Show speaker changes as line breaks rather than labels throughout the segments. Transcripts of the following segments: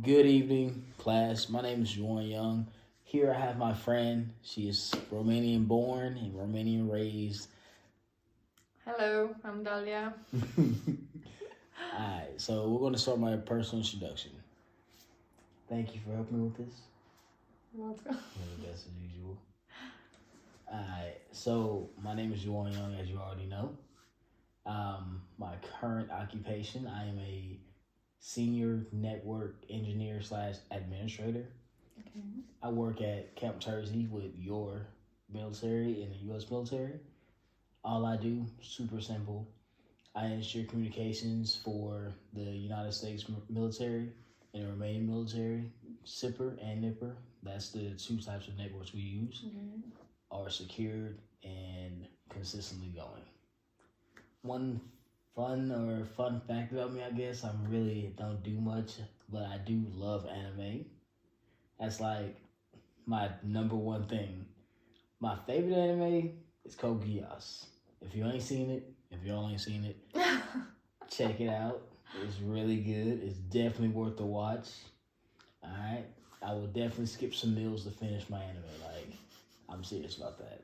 Good evening, class. My name is Juwan Young. Here I have my friend. She is Romanian born and Romanian raised.
Hello, I'm Dalia.
Alright, so we're going to start my personal introduction. Thank you for helping me with this.
Welcome.
That's as usual. Alright, so my name is Juwan Young, as you already know. My current occupation, I am a senior network engineer slash administrator.
Okay.
I work at Camp Jersey with your military and the U.S. military. All I do, super simple. I ensure communications for the United States military and the Romanian military, SIPR and NIPR. That's the two types of networks we use, are secured and consistently going. One fun fact about me, I guess, I really don't do much, but I do love anime. That's like my number one thing. My favorite anime is Code Geass. If you ain't seen it, if y'all ain't seen it, check it out. It's really good. It's definitely worth the watch. Alright? I will definitely skip some meals to finish my anime. Like, I'm serious about that.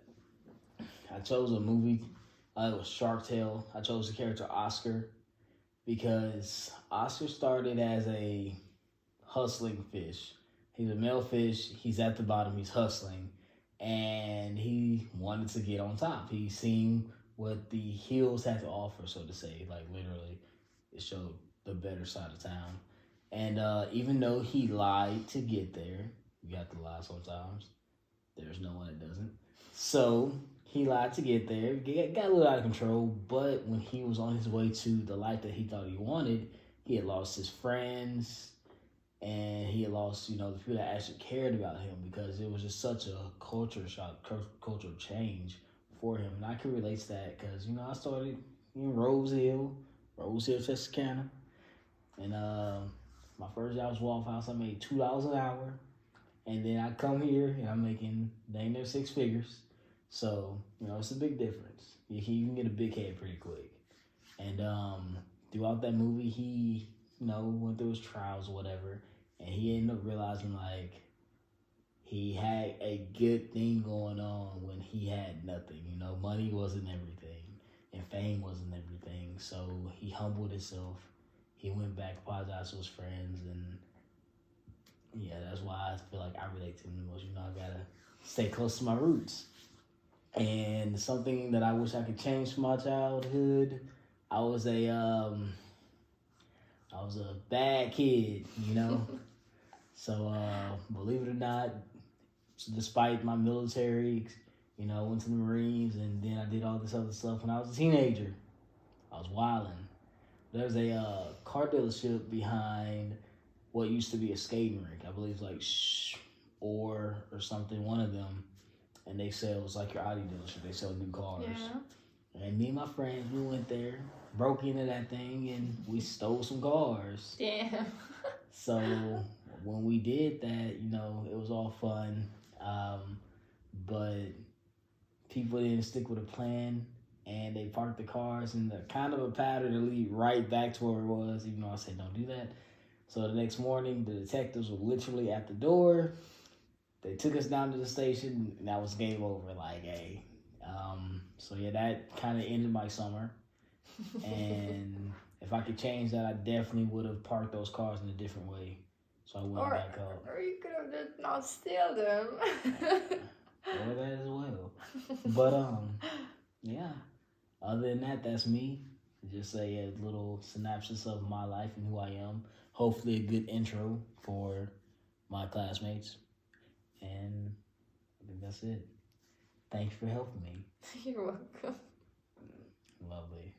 I chose a movie. It was Shark Tale. I chose the character Oscar because Oscar started as a hustling fish. He's a male fish. He's at the bottom. He's hustling. And he wanted to get on top. He seen what the hills had to offer, so to say. Like, literally, it showed the better side of town. And even though he lied to get there, you have to lie sometimes. There's no one that doesn't. So he lied to get there. Got a little out of control. But when he was on his way to the life that he thought he wanted, he had lost his friends. And he had lost, the people that actually cared about him because it was just such a culture shock, cultural change for him. And I can relate to that because, I started in Rose Hill, Texarkana. And my first job was Waffle House. I made $2 an hour. And then I come here and I'm making dang near six figures. So, it's a big difference. You can get a big head pretty quick. And throughout that movie, he, went through his trials or whatever. And he ended up realizing, like, he had a good thing going on when he had nothing. Money wasn't everything. And fame wasn't everything. So he humbled himself. He went back, apologized to his friends. And, yeah, that's why I feel like I relate to him the most. I got to stay close to my roots. And something that I wish I could change from my childhood, I was a bad kid, So, believe it or not, despite my military, I went to the Marines and then I did all this other stuff when I was a teenager. I was wilding. There's a car dealership behind what used to be a skating rink. I believe it's like or something, one of them. And they sell, it's like your Audi dealership. They sell new cars. Yeah. And me and my friends, we went there, broke into that thing, and we stole some cars.
Damn.
So when we did that, it was all fun. But people didn't stick with a plan, and they parked the cars in the kind of a pattern to lead right back to where it was, even though I said don't do that. So the next morning, the detectives were literally at the door. They took us down to the station, and that was game over. Like, hey. So yeah, that kind of ended my summer. And if I could change that, I definitely would have parked those cars in a different way, so I wouldn't back up.
Or you could have just not steal them.
Or that as well. But yeah. Other than that, that's me. Just a little synopsis of my life and who I am. Hopefully, a good intro for my classmates. And I think that's it. Thanks for helping me.
You're welcome.
Lovely.